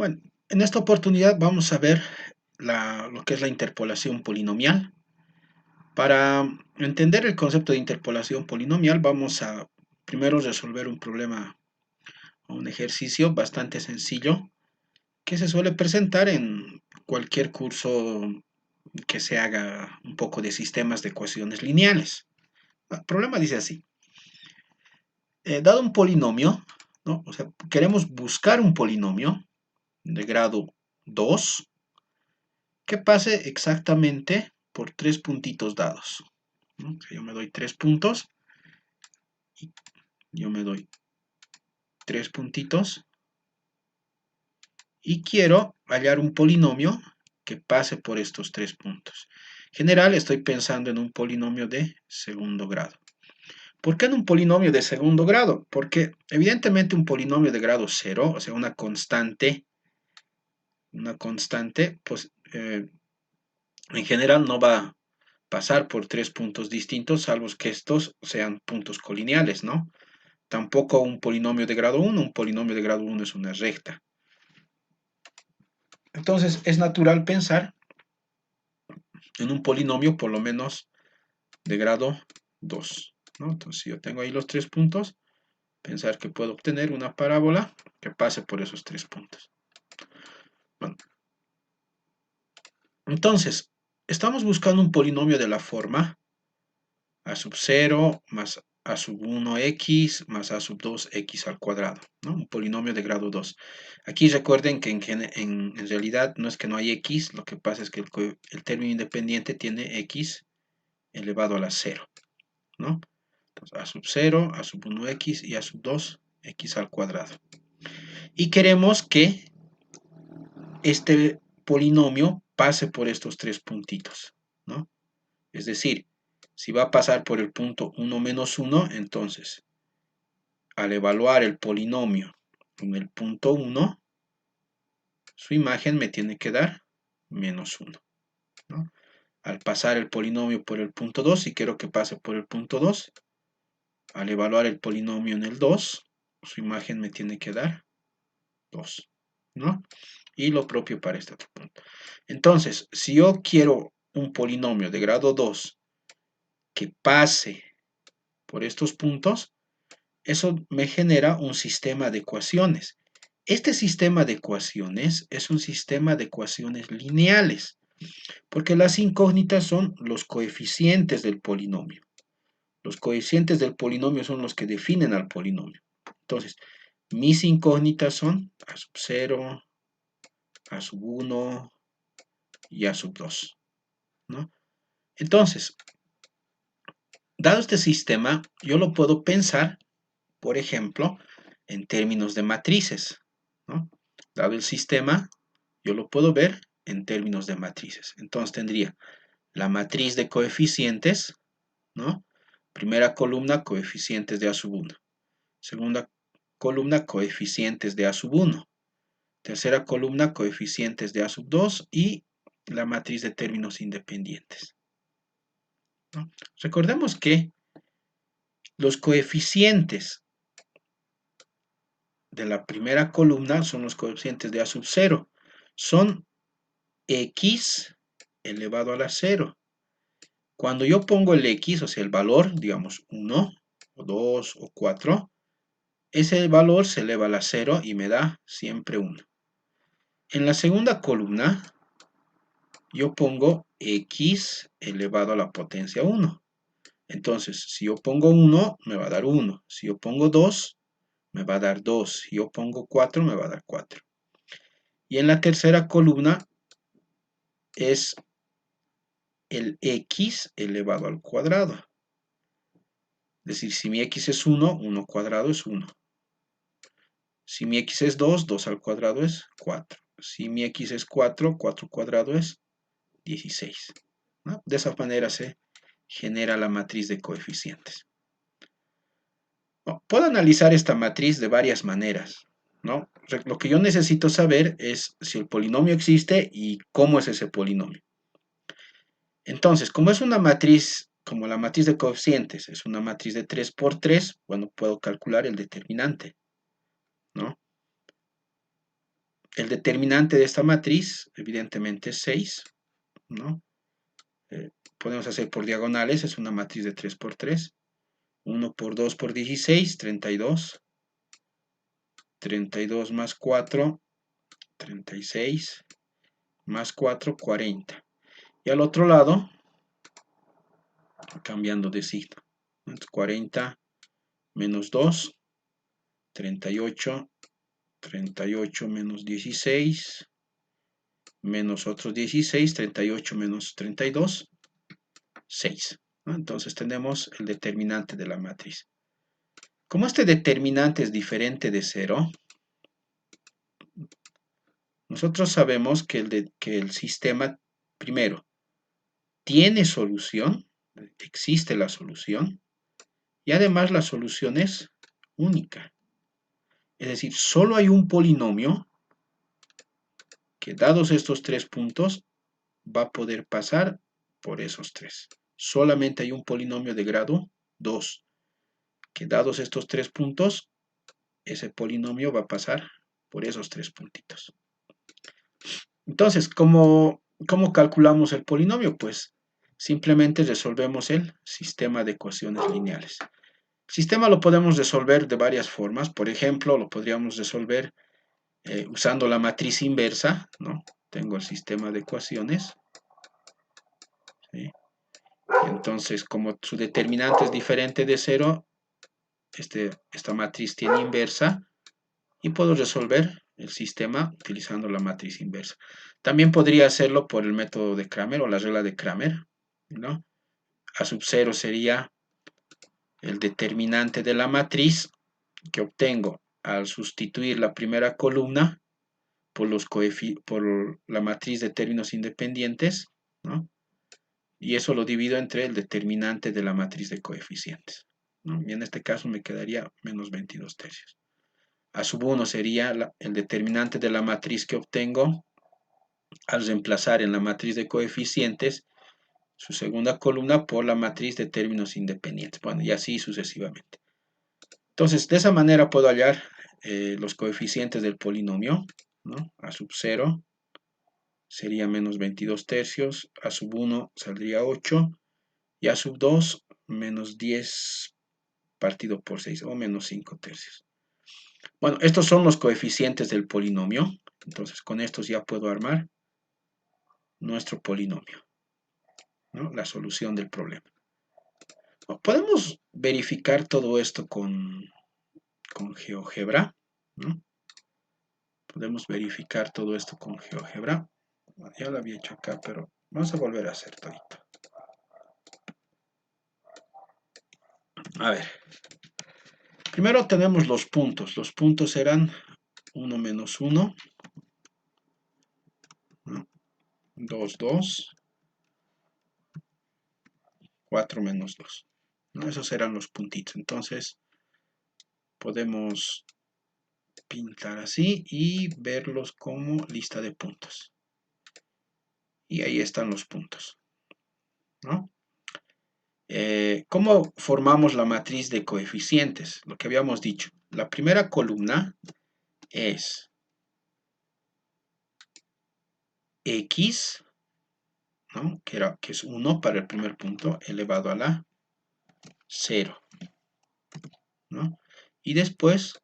Bueno, en esta oportunidad vamos a ver lo que es la interpolación polinomial. Para entender el concepto de interpolación polinomial, vamos a primero resolver un problema o un ejercicio bastante sencillo que se suele presentar en cualquier curso que se haga un poco de sistemas de ecuaciones lineales. El problema dice así: dado un polinomio, ¿no? O sea, queremos buscar un polinomio de grado 2 que pase exactamente por tres puntitos dados, ¿no? Yo me doy tres puntos y yo me doy tres puntitos y quiero hallar un polinomio que pase por estos tres puntos. En general estoy pensando en un polinomio de segundo grado. ¿Por qué en un polinomio de segundo grado? Porque evidentemente un polinomio de grado cero, o sea, una constante, pues en general no va a pasar por tres puntos distintos, salvo que estos sean puntos colineales, ¿no? Tampoco un polinomio de grado 1, un polinomio de grado 1 es una recta. Entonces es natural pensar en un polinomio por lo menos de grado 2, ¿no? Entonces si yo tengo ahí los tres puntos, pensar que puedo obtener una parábola que pase por esos tres puntos. Bueno, entonces, estamos buscando un polinomio de la forma a sub 0 más a sub 1x más a sub 2x al cuadrado, ¿no? Un polinomio de grado 2. Aquí recuerden que en realidad no es que no hay x, lo que pasa es que el término independiente tiene x elevado a la 0, ¿no? Entonces, a sub 0, a sub 1x y a sub 2x al cuadrado. Y queremos que este polinomio pase por estos tres puntitos, ¿no? Es decir, si va a pasar por el punto 1 menos 1, entonces, al evaluar el polinomio en el punto 1, su imagen me tiene que dar menos 1, ¿no? Al pasar el polinomio por el punto 2, si quiero que pase por el punto 2, al evaluar el polinomio en el 2, su imagen me tiene que dar 2, ¿no? Y lo propio para este otro punto. Entonces, si yo quiero un polinomio de grado 2 que pase por estos puntos, eso me genera un sistema de ecuaciones. Este sistema de ecuaciones es un sistema de ecuaciones lineales, porque las incógnitas son los coeficientes del polinomio. Los coeficientes del polinomio son los que definen al polinomio. Entonces, mis incógnitas son a sub 0, a sub 1 y a sub 2, ¿no? Entonces, dado este sistema, yo lo puedo pensar, por ejemplo, en términos de matrices, ¿no? Dado el sistema, yo lo puedo ver en términos de matrices. Entonces tendría la matriz de coeficientes, ¿no? Primera columna, coeficientes de A sub 1. Segunda columna, coeficientes de A sub 1. Tercera columna, coeficientes de A sub 2 y la matriz de términos independientes, ¿no? Recordemos que los coeficientes de la primera columna son los coeficientes de A sub 0. Son x elevado a la 0. Cuando yo pongo el x, o sea, el valor, digamos 1, o 2, o 4, ese valor se eleva a la 0 y me da siempre 1. En la segunda columna, yo pongo x elevado a la potencia 1. Entonces, si yo pongo 1, me va a dar 1. Si yo pongo 2, me va a dar 2. Si yo pongo 4, me va a dar 4. Y en la tercera columna es el x elevado al cuadrado. Es decir, si mi x es 1, 1 cuadrado es 1. Si mi x es 2, 2 al cuadrado es 4. Si mi x es 4, 4 cuadrado es 16, ¿no? De esa manera se genera la matriz de coeficientes. Puedo analizar esta matriz de varias maneras, ¿no? Lo que yo necesito saber es si el polinomio existe y cómo es ese polinomio. Entonces, como es una matriz, como la matriz de coeficientes, es una matriz de 3 por 3, bueno, puedo calcular el determinante, ¿no? el determinante de esta matriz, evidentemente, es 6, ¿no? Podemos hacer por diagonales, es una matriz de 3 por 3. 1 por 2 por 16, 32. 32 más 4, 36. Más 4, 40. Y al otro lado, cambiando de signo. 40 menos 2, 38. 38 menos 16, menos otros 16, 38 menos 32, 6. ¿No? Entonces tenemos el determinante de la matriz. Como este determinante es diferente de 0, nosotros sabemos que el sistema, primero, tiene solución, existe la solución, y además la solución es única. Es decir, solo hay un polinomio que, dados estos 3 puntos, va a poder pasar por esos 3. Solamente hay un polinomio de grado 2, que dados estos 3 puntos, ese polinomio va a pasar por esos 3 puntitos. Entonces, ¿cómo calculamos el polinomio? Pues simplemente resolvemos el sistema de ecuaciones lineales. El sistema lo podemos resolver de varias formas. Por ejemplo, lo podríamos resolver usando la matriz inversa, ¿no? Tengo el sistema de ecuaciones, ¿sí? Entonces, como su determinante es diferente de 0, esta matriz tiene inversa y puedo resolver el sistema utilizando la matriz inversa. También podría hacerlo por el método de Cramer o la regla de Cramer, ¿no? A sub 0 sería el determinante de la matriz que obtengo al sustituir la primera columna por la matriz de términos independientes, ¿no? Y eso lo divido entre el determinante de la matriz de coeficientes, ¿no? Y en este caso me quedaría menos 22 tercios. A sub 1 sería el determinante de la matriz que obtengo al reemplazar en la matriz de coeficientes su segunda columna por la matriz de términos independientes. Bueno, y así sucesivamente. Entonces, de esa manera puedo hallar los coeficientes del polinomio, ¿no? A sub 0 sería menos 22 tercios, a sub 1 saldría 8, y a sub 2 menos 10 partido por 6, o menos 5 tercios. Bueno, estos son los coeficientes del polinomio. Entonces, con estos ya puedo armar nuestro polinomio, ¿no? La solución del problema. Podemos verificar todo esto con GeoGebra, ¿no? Podemos verificar todo esto con GeoGebra. Ya lo había hecho acá, pero vamos a volver a hacer todito. A ver. Primero tenemos los puntos. Los puntos serán 1 menos 1, 2, 2, 4 menos 2. ¿No? Esos serán los puntitos. Entonces, podemos pintar así y verlos como lista de puntos. Y ahí están los puntos, ¿no? ¿Cómo formamos la matriz de coeficientes? Lo que habíamos dicho. La primera columna es x, ¿no? que es 1 para el primer punto, elevado a la 0, ¿no? Y después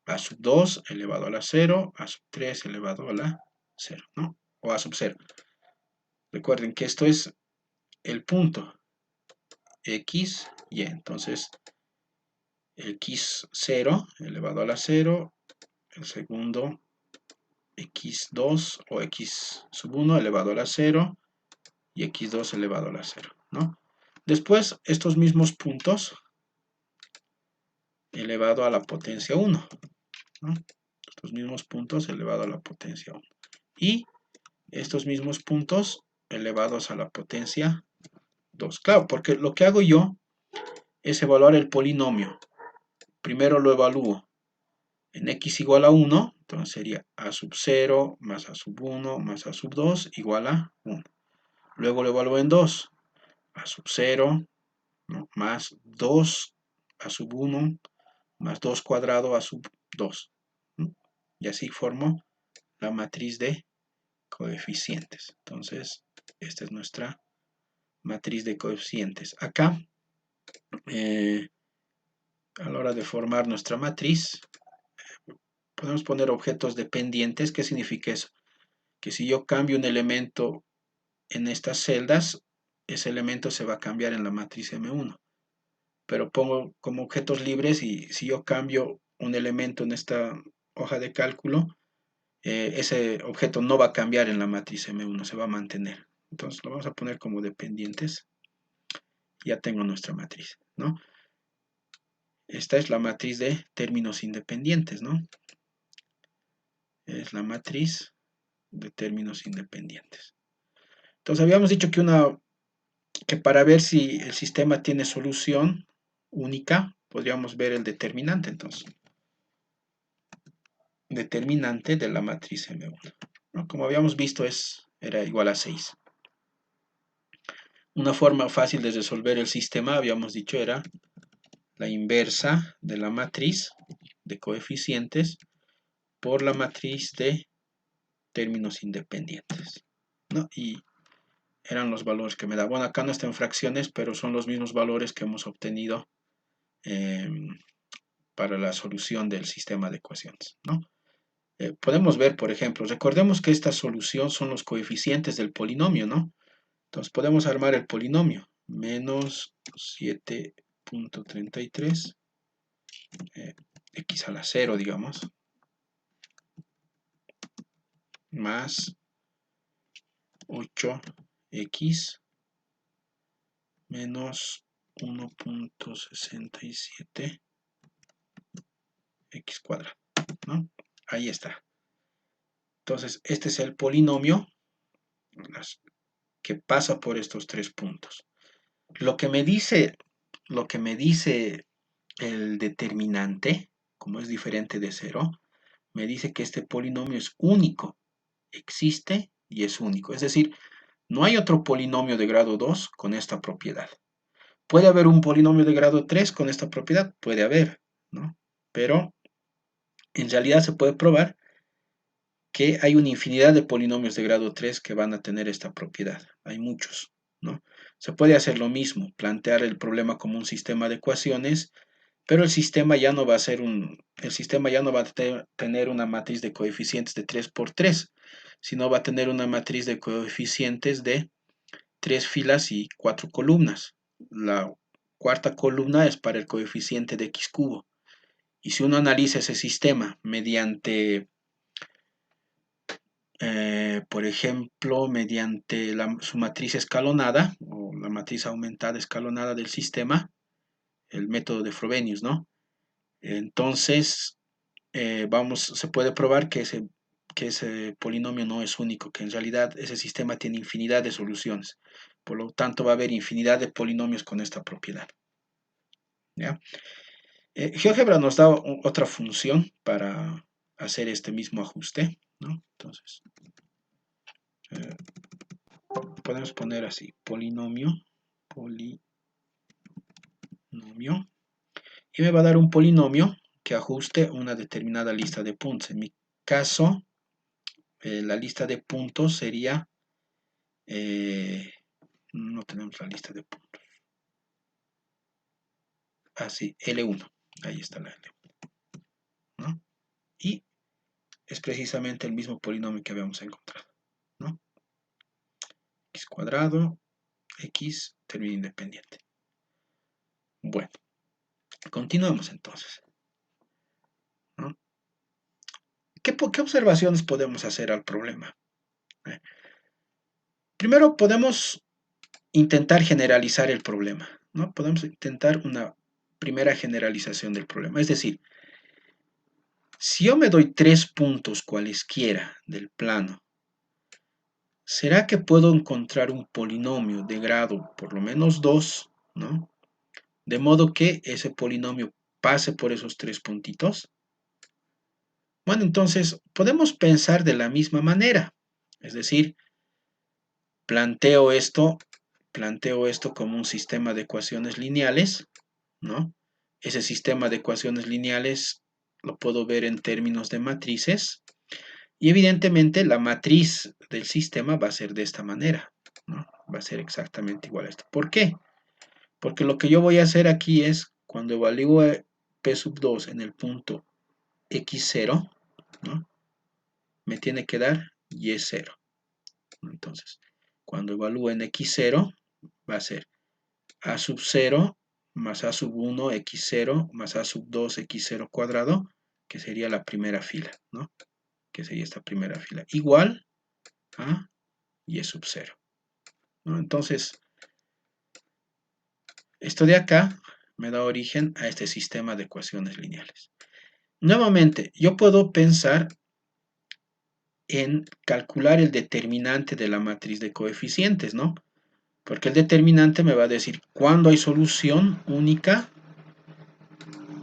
a sub 2 elevado a la 0, a sub 3 elevado a la 0, ¿no? O a sub 0. Recuerden que esto es el punto x, y. Entonces, x0 elevado a la 0, el segundo x2 o x sub 1 elevado a la 0 y x2 elevado a la 0, ¿no? Después, estos mismos puntos elevado a la potencia 1, ¿no? Estos mismos puntos elevado a la potencia 1. Y estos mismos puntos elevados a la potencia 2. Claro, porque lo que hago yo es evaluar el polinomio. Primero lo evalúo en x igual a 1, entonces sería a sub 0 más a sub 1 más a sub 2 igual a 1. Luego lo evalúo en 2, a sub 0, ¿no? Más 2 a sub 1 más 2 cuadrado a sub 2. ¿No? Y así formo la matriz de coeficientes. Entonces, esta es nuestra matriz de coeficientes. Acá, a la hora de formar nuestra matriz, podemos poner objetos dependientes. ¿Qué significa eso? Que si yo cambio un elemento en estas celdas, ese elemento se va a cambiar en la matriz M1. Pero pongo como objetos libres y si yo cambio un elemento en esta hoja de cálculo, ese objeto no va a cambiar en la matriz M1, se va a mantener. Entonces lo vamos a poner como dependientes. Ya tengo nuestra matriz, ¿no? Esta es la matriz de términos independientes, ¿no? Es la matriz de términos independientes. Entonces habíamos dicho que para ver si el sistema tiene solución única, podríamos ver el determinante, entonces. Determinante de la matriz M1, ¿no? Como habíamos visto, era igual a 6. Una forma fácil de resolver el sistema, habíamos dicho, era la inversa de la matriz de coeficientes por la matriz de términos independientes, ¿no? Y eran los valores que me da. Bueno, acá no está en fracciones, pero son los mismos valores que hemos obtenido para la solución del sistema de ecuaciones, ¿no? Podemos ver, por ejemplo, recordemos que esta solución son los coeficientes del polinomio, ¿no? Entonces podemos armar el polinomio. Menos 7.33 x a la 0, digamos, más 8x menos 1.67 x cuadrado, ¿no? Ahí está. Entonces, este es el polinomio que pasa por estos tres puntos. Lo que me dice el determinante, como es diferente de 0, me dice que este polinomio es único, existe y es único. Es decir, no hay otro polinomio de grado 2 con esta propiedad. ¿Puede haber un polinomio de grado 3 con esta propiedad? Puede haber, ¿no? Pero en realidad se puede probar que hay una infinidad de polinomios de grado 3 que van a tener esta propiedad. Hay muchos, ¿no? Se puede hacer lo mismo, plantear el problema como un sistema de ecuaciones, pero el sistema ya no va a tener una matriz de coeficientes de 3 por 3, sino va a tener una matriz de coeficientes de 3 filas y 4 columnas. La cuarta columna es para el coeficiente de x cubo. Y si uno analiza ese sistema mediante, por ejemplo, mediante su matriz escalonada, o la matriz aumentada escalonada del sistema, el método de Frobenius, ¿no? Entonces, se puede probar que ese polinomio no es único, que en realidad ese sistema tiene infinidad de soluciones. Por lo tanto, va a haber infinidad de polinomios con esta propiedad, ¿ya? GeoGebra nos da otra función para hacer este mismo ajuste, ¿no? Entonces, eh, podemos poner así, polinomio, y me va a dar un polinomio que ajuste una determinada lista de puntos. En mi caso, la lista de puntos sería, no tenemos la lista de puntos, así, L1, ahí está la L1, ¿no? Y es precisamente el mismo polinomio que habíamos encontrado, ¿no? X cuadrado, X, término independiente. Bueno, continuamos entonces, ¿no? ¿Qué observaciones podemos hacer al problema? Primero podemos intentar generalizar el problema, ¿no? Podemos intentar una primera generalización del problema. Es decir, si yo me doy 3 puntos cualesquiera del plano, ¿será que puedo encontrar un polinomio de grado por lo menos 2, ¿no? De modo que ese polinomio pase por esos 3 puntitos. Bueno, entonces podemos pensar de la misma manera. Es decir, planteo esto como un sistema de ecuaciones lineales, ¿no? Ese sistema de ecuaciones lineales lo puedo ver en términos de matrices Y evidentemente la matriz del sistema va a ser de esta manera, ¿no? Va a ser exactamente igual a esto. ¿Por qué? Porque lo que yo voy a hacer aquí es, cuando evalúe P sub 2 en el punto X0, ¿no? Me tiene que dar Y0. Entonces, cuando evalúe en X0, va a ser A sub 0 más A sub 1 X0 más A sub 2 X0 cuadrado, que sería la primera fila, ¿no? Que sería esta primera fila, igual a Y sub 0, ¿no? Entonces, esto de acá me da origen a este sistema de ecuaciones lineales. Nuevamente, yo puedo pensar en calcular el determinante de la matriz de coeficientes, ¿no? Porque el determinante me va a decir cuándo hay solución única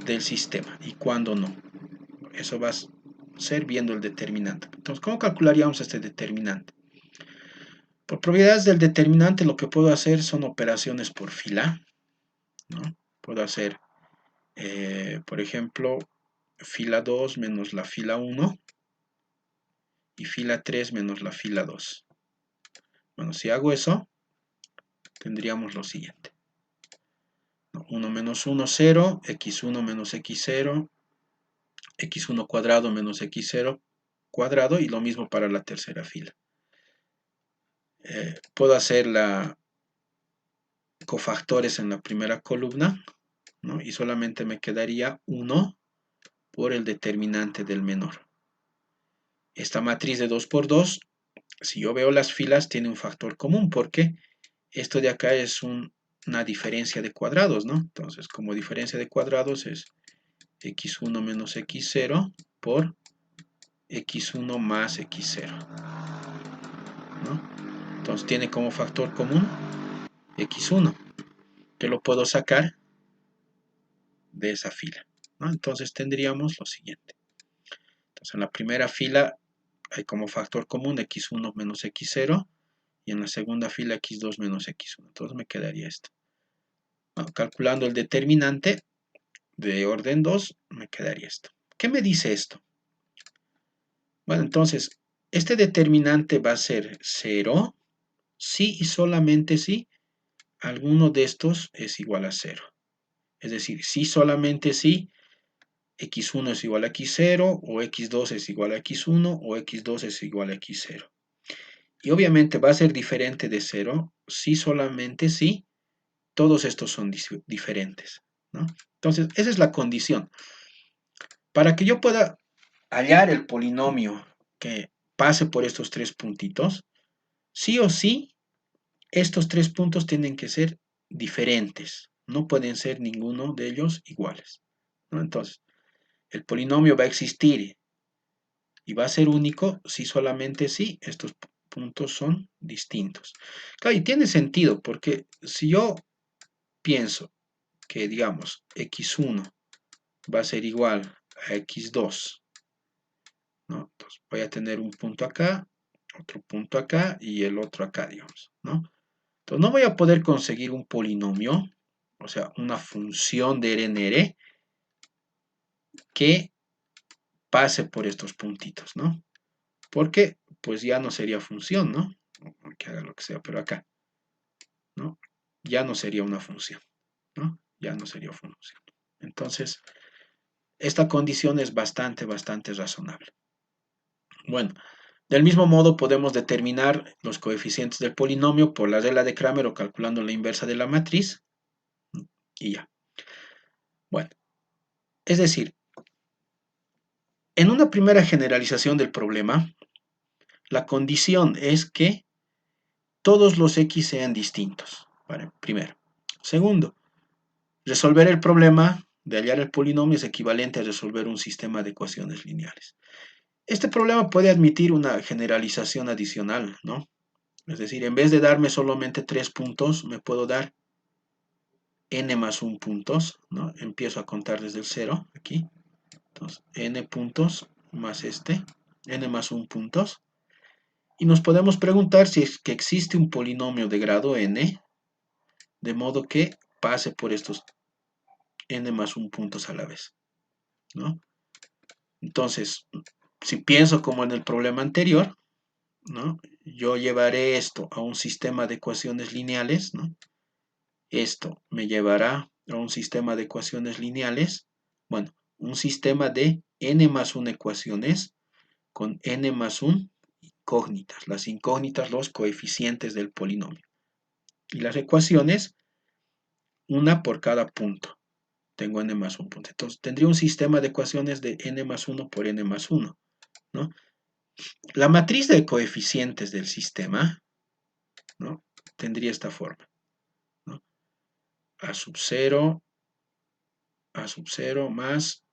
del sistema y cuándo no. Eso va a ser viendo el determinante. Entonces, ¿cómo calcularíamos este determinante? Por propiedades del determinante, lo que puedo hacer son operaciones por fila, ¿no? Puedo hacer, por ejemplo, fila 2 menos la fila 1 y fila 3 menos la fila 2. Bueno, si hago eso, tendríamos lo siguiente. 1 menos 1, 0, x1 menos x0, x1 cuadrado menos x0 cuadrado, y lo mismo para la tercera fila. Puedo hacer cofactores en la primera columna, ¿no? Y solamente me quedaría 1 por el determinante del menor. Esta matriz de 2 por 2, si yo veo las filas, tiene un factor común, porque esto de acá es una diferencia de cuadrados, ¿no? Entonces, como diferencia de cuadrados es x1 menos x0 por x1 más x0, ¿no? Entonces tiene como factor común x1, que lo puedo sacar de esa fila, ¿no? Entonces tendríamos lo siguiente. Entonces en la primera fila hay como factor común x1 menos x0, y en la segunda fila x2 menos x1. Entonces me quedaría esto. Bueno, calculando el determinante de orden 2, me quedaría esto. ¿Qué me dice esto? Bueno, entonces, este determinante va a ser 0 si y solamente si alguno de estos es igual a 0. Es decir, si solamente si x1 es igual a x0, o x2 es igual a x1, o x2 es igual a x0. Y obviamente va a ser diferente de 0 si solamente si todos estos son diferentes, ¿no? Entonces, esa es la condición. Para que yo pueda hallar el polinomio que pase por estos tres puntitos, sí o sí, estos tres puntos tienen que ser diferentes. No pueden ser ninguno de ellos iguales, ¿no? Entonces, el polinomio va a existir y va a ser único si solamente si estos puntos son distintos. Claro, y tiene sentido, porque si yo pienso que, digamos, x1 va a ser igual a x2, ¿no? Entonces voy a tener un punto acá, otro punto acá y el otro acá, digamos, ¿no? Entonces no voy a poder conseguir un polinomio, o sea, una función de R en R que pase por estos puntitos, ¿no? Porque pues ya no sería función, ¿no? Que haga lo que sea, pero acá, ¿no? Ya no sería una función, ¿no? Ya no sería función. Entonces, esta condición es bastante razonable. Bueno, del mismo modo podemos determinar los coeficientes del polinomio por la regla de Cramer o calculando la inversa de la matriz, y ya. Bueno, es decir, en una primera generalización del problema, la condición es que todos los x sean distintos. Vale, primero. Segundo, resolver el problema de hallar el polinomio es equivalente a resolver un sistema de ecuaciones lineales. Este problema puede admitir una generalización adicional, ¿no? Es decir, en vez de darme solamente 3 puntos, me puedo dar n más 1 puntos, ¿no? Empiezo a contar desde el 0, aquí. Entonces, n puntos más n más 1 puntos. Y nos podemos preguntar si es que existe un polinomio de grado n, de modo que pase por estos n más 1 puntos a la vez, ¿no? Entonces, Si pienso como en el problema anterior, ¿no? Yo llevaré esto a un sistema de ecuaciones lineales, ¿no? Esto me llevará a un sistema de ecuaciones lineales, bueno, un sistema de n más 1 ecuaciones con n más 1 incógnitas. Las incógnitas, los coeficientes del polinomio. Y las ecuaciones, una por cada punto. Tengo n más 1 punto. Entonces, tendría un sistema de ecuaciones de n más 1 por n más 1, ¿no? La matriz de coeficientes del sistema, ¿no? Tendría esta forma, ¿no? A sub 0, a sub 0 más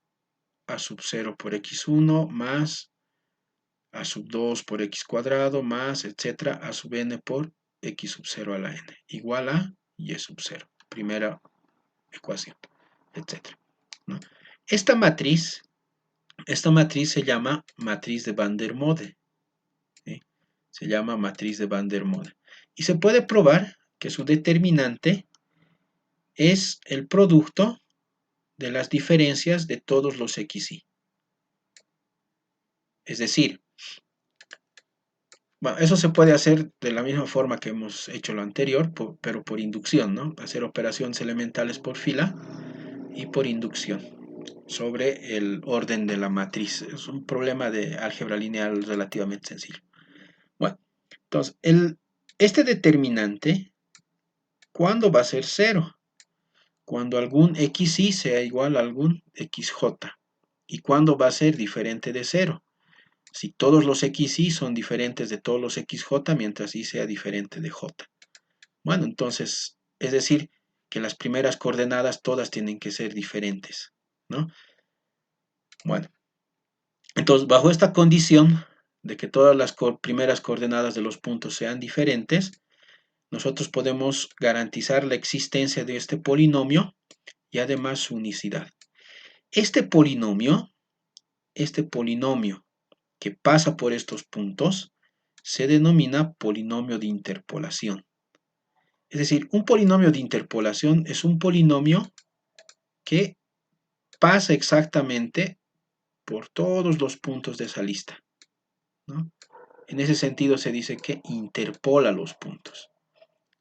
a sub 0 por x1 más a sub 2 por x cuadrado más, etcétera, a sub n por x sub 0 a la n, igual a y sub 0. Primera ecuación, etcétera, ¿no? Esta matriz se llama matriz de Van der Mode, ¿sí? Se llama matriz de Van der Mode. Y se puede probar que su determinante es el producto de las diferencias de todos los xy. Es decir, bueno, eso se puede hacer de la misma forma que hemos hecho lo anterior, pero por inducción, ¿no? Hacer operaciones elementales por fila y por inducción sobre el orden de la matriz. Es un problema de álgebra lineal relativamente sencillo. Bueno, entonces, este determinante, ¿cuándo va a ser cero? Cuando algún xy sea igual a algún xj. ¿Y cuándo va a ser diferente de cero? Si todos los xy son diferentes de todos los xj, mientras y sea diferente de j. Bueno, entonces, es decir, que las primeras coordenadas todas tienen que ser diferentes, ¿no? Bueno, entonces, bajo esta condición de que todas las primeras coordenadas de los puntos sean diferentes, nosotros podemos garantizar la existencia de este polinomio y además su unicidad. Este polinomio que pasa por estos puntos se denomina polinomio de interpolación. Es decir, un polinomio de interpolación es un polinomio que pasa exactamente por todos los puntos de esa lista, ¿no? En ese sentido se dice que interpola los puntos.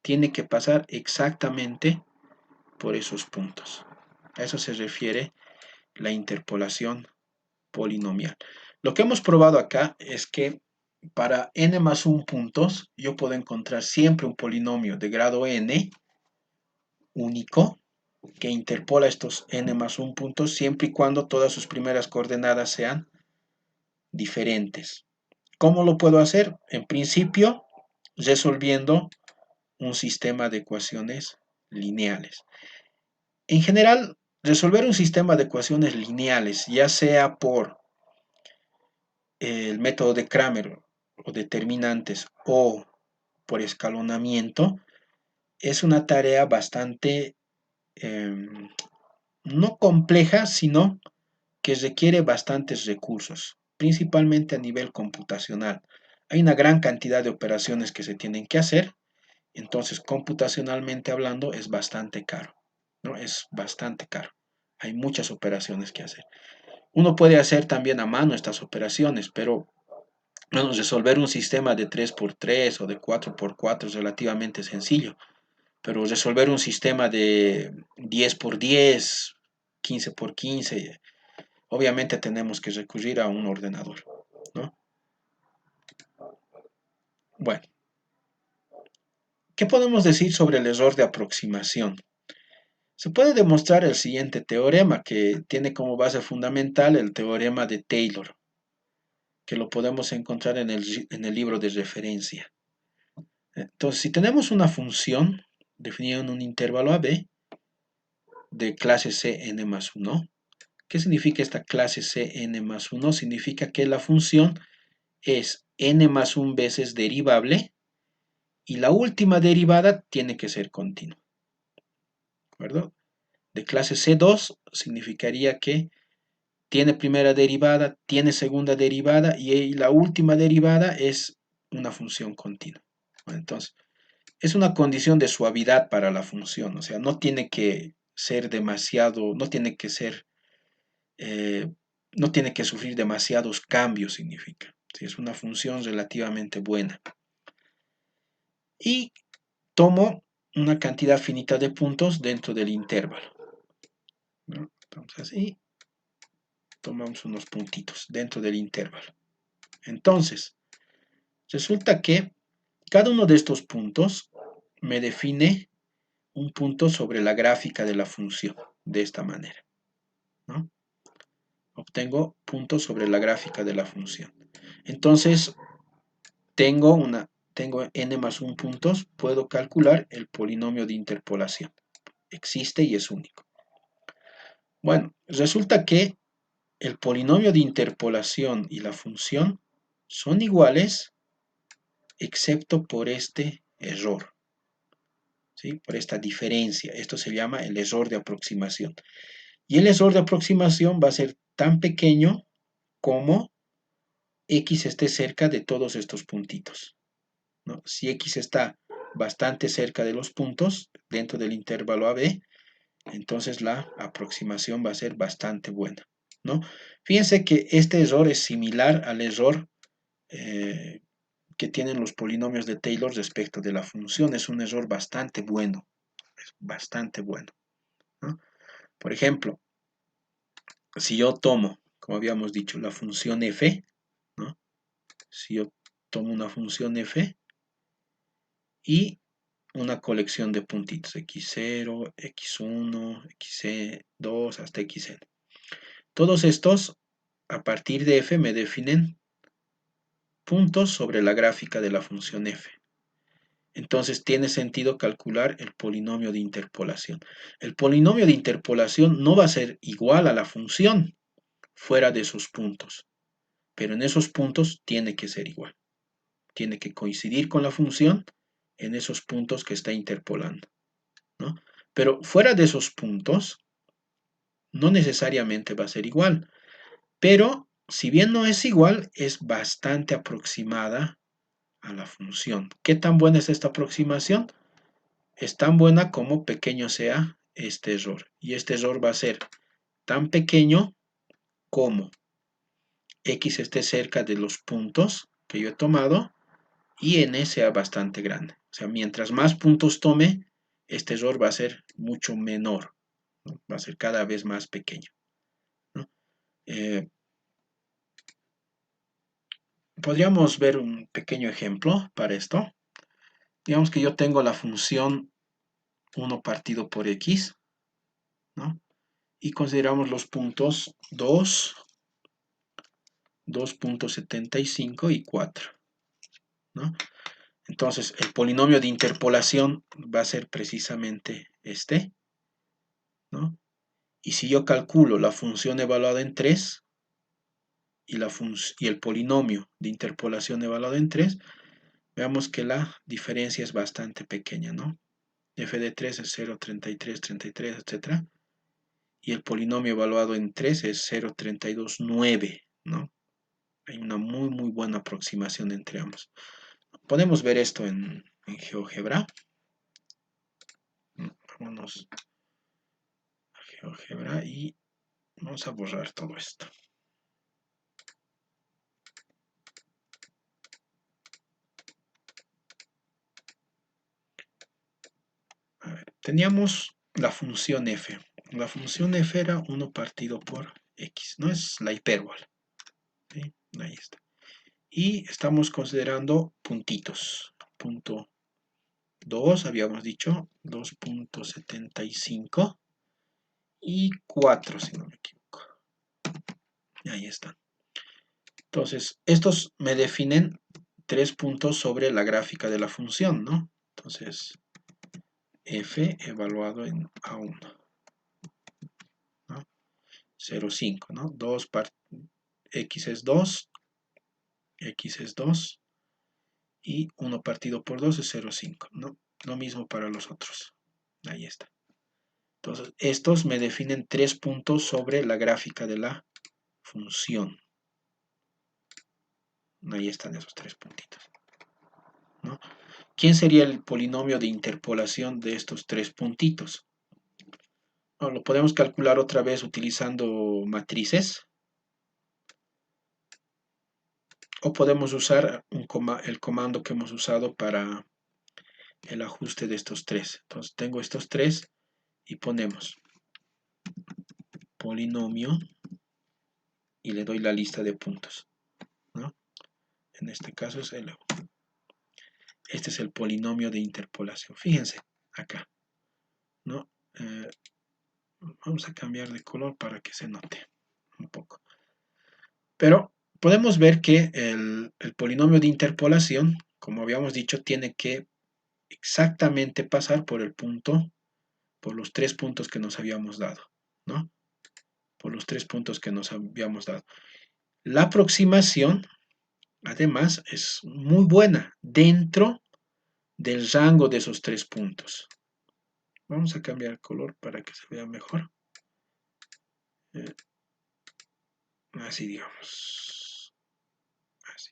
Tiene que pasar exactamente por esos puntos. A eso se refiere la interpolación polinomial. Lo que hemos probado acá es que para n más 1 puntos yo puedo encontrar siempre un polinomio de grado n único que interpola estos n más 1 puntos siempre y cuando todas sus primeras coordenadas sean diferentes. ¿Cómo lo puedo hacer? En principio, resolviendo un sistema de ecuaciones lineales. En general, resolver un sistema de ecuaciones lineales, ya sea por el método de Cramer o determinantes o por escalonamiento, es una tarea bastante no compleja, sino que requiere bastantes recursos, principalmente a nivel computacional. Hay una gran cantidad de operaciones que se tienen que hacer, entonces computacionalmente hablando es bastante caro, ¿no? Es bastante caro. Hay muchas operaciones que hacer. Uno puede hacer también a mano estas operaciones, pero bueno, resolver un sistema de 3x3 o de 4x4 es relativamente sencillo, pero resolver un sistema de 10x10, 15x15, obviamente tenemos que recurrir a un ordenador, ¿no? Bueno, ¿qué podemos decir sobre el error de aproximación? Se puede demostrar el siguiente teorema que tiene como base fundamental el teorema de Taylor, que lo podemos encontrar en el libro de referencia. Entonces, si tenemos una función definida en un intervalo AB de clase Cn más 1, ¿qué significa esta clase Cn más 1? Significa que la función es n más 1 veces derivable y la última derivada tiene que ser continua. ¿De acuerdo? De clase C2 significaría que tiene primera derivada, tiene segunda derivada y la última derivada es una función continua. Bueno, entonces, es una condición de suavidad para la función, o sea, no tiene que ser demasiado, no tiene que ser no tiene que sufrir demasiados cambios, significa. ¿Sí? Es una función relativamente buena. Y tomo una cantidad finita de puntos dentro del intervalo, ¿no? Entonces, así tomamos unos puntitos dentro del intervalo. Entonces, resulta que cada uno de estos puntos me define un punto sobre la gráfica de la función, de esta manera, ¿no? Obtengo puntos sobre la gráfica de la función. Entonces, tengo n más 1 puntos, puedo calcular el polinomio de interpolación. Existe y es único. Bueno, resulta que el polinomio de interpolación y la función son iguales, excepto por este error, ¿sí? Por esta diferencia. Esto se llama el error de aproximación. Y el error de aproximación va a ser tan pequeño como x esté cerca de todos estos puntitos, ¿no? Si x está bastante cerca de los puntos dentro del intervalo AB, entonces la aproximación va a ser bastante buena, ¿no? Fíjense que este error es similar al error que tienen los polinomios de Taylor respecto de la función. Es un error bastante bueno, bastante bueno, ¿no? Por ejemplo, si yo tomo, como habíamos dicho, la función f, ¿no? Si yo tomo una función f y una colección de puntitos, x0, x1, x2 hasta xn. Todos estos, a partir de f, me definen puntos sobre la gráfica de la función f. Entonces tiene sentido calcular el polinomio de interpolación. El polinomio de interpolación no va a ser igual a la función fuera de esos puntos, pero en esos puntos tiene que ser igual. Tiene que coincidir con la función en esos puntos que está interpolando, ¿no? Pero fuera de esos puntos, no necesariamente va a ser igual. Pero si bien no es igual, es bastante aproximada a la función. ¿Qué tan buena es esta aproximación? Es tan buena como pequeño sea este error. Y este error va a ser tan pequeño como x esté cerca de los puntos que yo he tomado y n sea bastante grande. O sea, mientras más puntos tome, este error va a ser mucho menor, ¿no? Va a ser cada vez más pequeño, ¿no? Podríamos ver un pequeño ejemplo para esto. Digamos que yo tengo la función 1 partido por x, ¿no? Y consideramos los puntos 2, 2.75 y 4, ¿no? Entonces, el polinomio de interpolación va a ser precisamente este, ¿no? Y si yo calculo la función evaluada en 3 y el polinomio de interpolación evaluado en 3, veamos que la diferencia es bastante pequeña, ¿no? F de 3 es 0,33, 33, etc. Y el polinomio evaluado en 3 es 0,329, ¿no? Hay una muy buena aproximación entre ambos. Podemos ver esto en GeoGebra. Vámonos a GeoGebra y vamos a borrar todo esto. A ver, teníamos la función f. La función f era 1 partido por x, no es la hipérbola, ¿sí? Ahí está. Y estamos considerando puntitos. Punto 2, habíamos dicho, 2.75 y 4, si no me equivoco. Ahí están. Entonces, estos me definen 3 puntos sobre la gráfica de la función, ¿no? Entonces, f evaluado en A1, ¿no? 0,5, ¿no? X es 2, X es 2 y 1 partido por 2 es 0,5, ¿no? Lo mismo para los otros. Ahí está. Entonces, estos me definen 3 puntos sobre la gráfica de la función. Ahí están esos 3 puntitos, ¿no? ¿Quién sería el polinomio de interpolación de estos 3 puntitos? Lo podemos calcular otra vez utilizando matrices. o podemos usar el comando que hemos usado para el ajuste de estos tres. Entonces tengo estos tres y ponemos polinomio y le doy la lista de puntos, ¿no? En este caso es este es el polinomio de interpolación. Fíjense acá, ¿no? Vamos a cambiar de color para que se note un poco. Pero podemos ver que el polinomio de interpolación, como habíamos dicho, tiene que exactamente pasar por el punto, por los tres puntos que nos habíamos dado, ¿no? Por los tres puntos que nos habíamos dado. La aproximación, además, es muy buena dentro del rango de esos tres puntos. Vamos a cambiar el color para que se vea mejor. Así digamos. Así.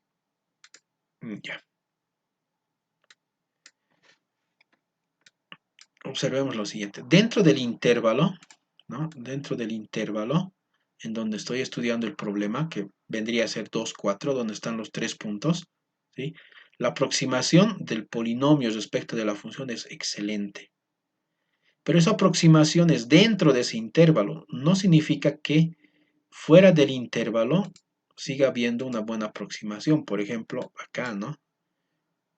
Ya. Observemos lo siguiente. Dentro del intervalo, ¿no? Dentro del intervalo en donde estoy estudiando el problema, que vendría a ser 2, 4, donde están los tres puntos, ¿sí? La aproximación del polinomio respecto de la función es excelente. Pero esa aproximación es dentro de ese intervalo. No significa que fuera del intervalo siga habiendo una buena aproximación. Por ejemplo, acá, ¿no?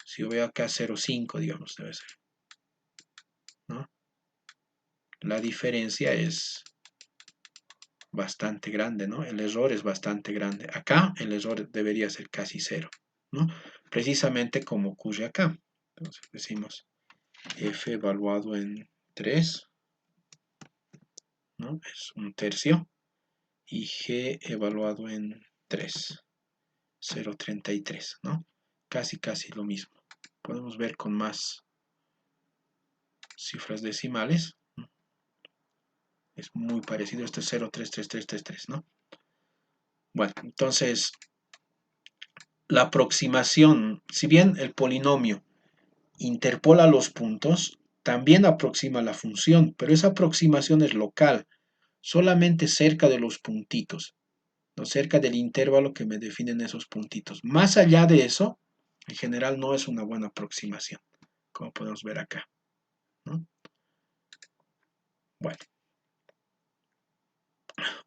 Si yo veo acá 0,5, digamos, debe ser, ¿no? La diferencia es bastante grande, ¿no? El error es bastante grande. Acá el error debería ser casi cero, ¿no? Precisamente como ocurre acá. Entonces decimos f evaluado en 3, ¿no? Es un tercio. Y g evaluado en 3, 0,33, ¿no? Casi lo mismo. Podemos ver con más cifras decimales. Es muy parecido. Esto es 0,33333, ¿no? Bueno, entonces la aproximación, si bien el polinomio interpola los puntos, también aproxima la función, pero esa aproximación es local, solamente cerca de los puntitos, ¿no? Cerca del intervalo que me definen esos puntitos. Más allá de eso, en general no es una buena aproximación, como podemos ver acá, ¿no? Bueno,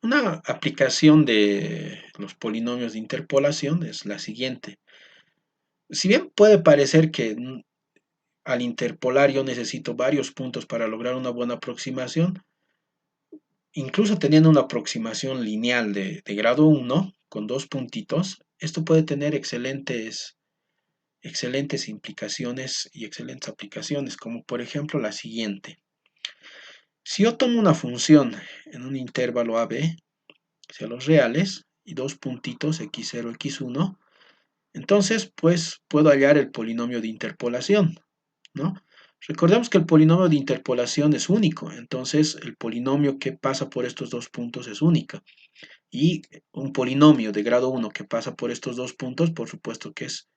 una aplicación de los polinomios de interpolación es la siguiente. Si bien puede parecer que al interpolar yo necesito varios puntos para lograr una buena aproximación, incluso teniendo una aproximación lineal de grado 1 con dos puntitos, esto puede tener excelentes implicaciones y excelentes aplicaciones, como por ejemplo la siguiente. Si yo tomo una función en un intervalo AB, hacia los reales, y dos puntitos x0, x1, entonces pues puedo hallar el polinomio de interpolación, ¿no? Recordemos que el polinomio de interpolación es único, entonces el polinomio que pasa por estos dos puntos es única. Y un polinomio de grado 1 que pasa por estos dos puntos, por supuesto que es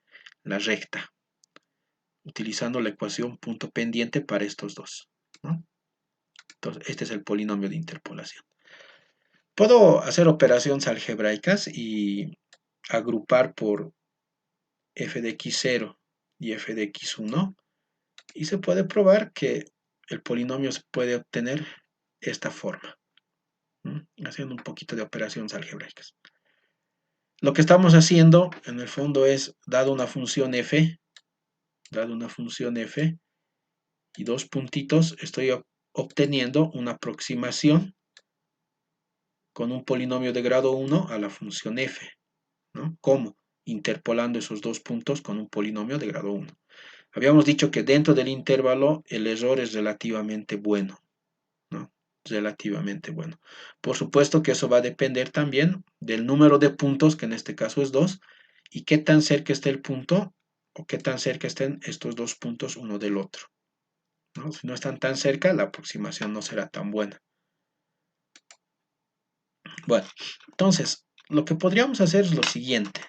la recta, utilizando la ecuación punto pendiente para estos dos, ¿no? Entonces, este es el polinomio de interpolación. Puedo hacer operaciones algebraicas y agrupar por f de x0 y f de x1, y se puede probar que el polinomio se puede obtener esta forma, ¿no? Haciendo un poquito de operaciones algebraicas. Lo que estamos haciendo en el fondo es, dado una función f y dos puntitos, estoy obteniendo una aproximación con un polinomio de grado 1 a la función f, ¿no? ¿Cómo? Interpolando esos dos puntos con un polinomio de grado 1. Habíamos dicho que dentro del intervalo el error es relativamente bueno, ¿no? Relativamente bueno. Por supuesto que eso va a depender también del número de puntos, que en este caso es 2, y qué tan cerca esté el punto o qué tan cerca estén estos dos puntos uno del otro, ¿no? Si no están tan cerca, la aproximación no será tan buena. Bueno, entonces, lo que podríamos hacer es lo siguiente.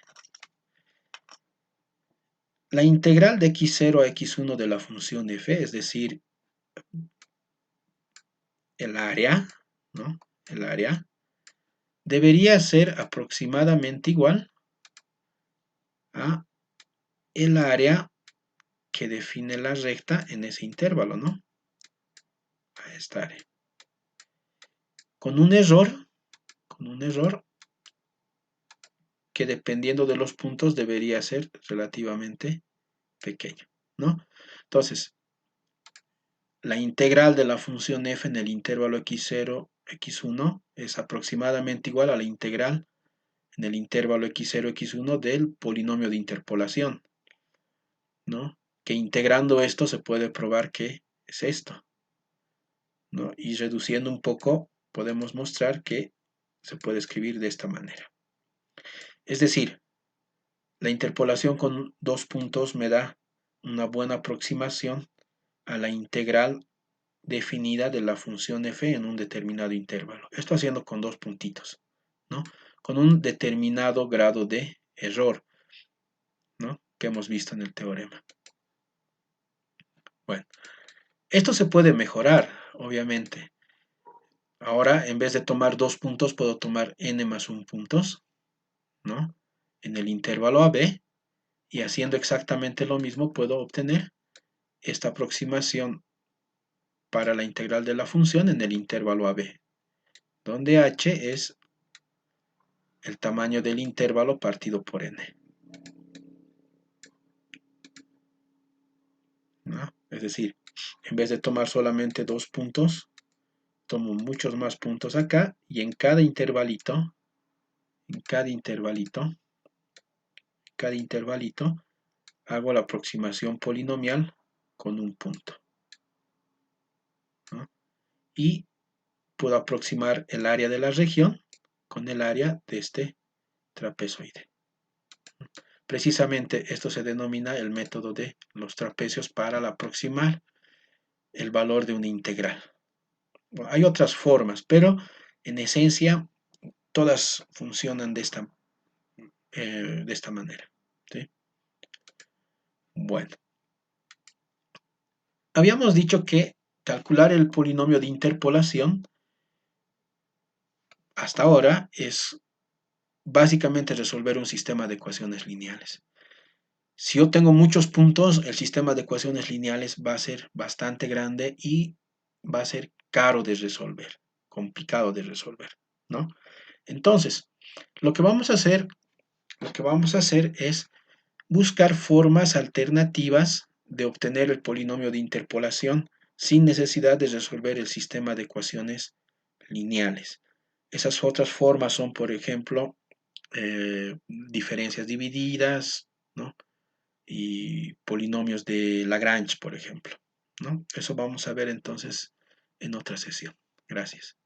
La integral de x0 a x1 de la función f, es decir, el área, ¿no? El área, debería ser aproximadamente igual a el área que define la recta en ese intervalo, ¿no? A esta área. Con un error que dependiendo de los puntos debería ser relativamente pequeño, ¿no? Entonces, la integral de la función f en el intervalo x0, x1 es aproximadamente igual a la integral en el intervalo x0, x1 del polinomio de interpolación, ¿no? Que integrando esto se puede probar que es esto, ¿no? Y reduciendo un poco podemos mostrar que se puede escribir de esta manera. Es decir, la interpolación con dos puntos me da una buena aproximación a la integral definida de la función f en un determinado intervalo. Esto haciendo con dos puntitos, ¿no? Con un determinado grado de error, ¿no? Que hemos visto en el teorema. Bueno, esto se puede mejorar, obviamente. Ahora, en vez de tomar dos puntos, puedo tomar n más un puntos, ¿no? En el intervalo AB, y haciendo exactamente lo mismo, puedo obtener esta aproximación para la integral de la función en el intervalo AB, donde h es el tamaño del intervalo partido por n, ¿no? Es decir, en vez de tomar solamente dos puntos, tomo muchos más puntos acá y en cada intervalito, hago la aproximación polinomial con un punto, ¿no? Y puedo aproximar el área de la región con el área de este trapezoide. Precisamente esto se denomina el método de los trapecios para aproximar el valor de una integral. Bueno, hay otras formas, pero en esencia todas funcionan de esta manera, ¿sí? Bueno, habíamos dicho que calcular el polinomio de interpolación hasta ahora es básicamente resolver un sistema de ecuaciones lineales. Si yo tengo muchos puntos, el sistema de ecuaciones lineales va a ser bastante grande y va a ser caro de resolver, complicado de resolver, ¿no? Entonces, lo que vamos a hacer, es buscar formas alternativas de obtener el polinomio de interpolación sin necesidad de resolver el sistema de ecuaciones lineales. Esas otras formas son, por ejemplo, diferencias divididas, ¿no? Y polinomios de Lagrange, por ejemplo, ¿no? Eso vamos a ver entonces en otra sesión. Gracias.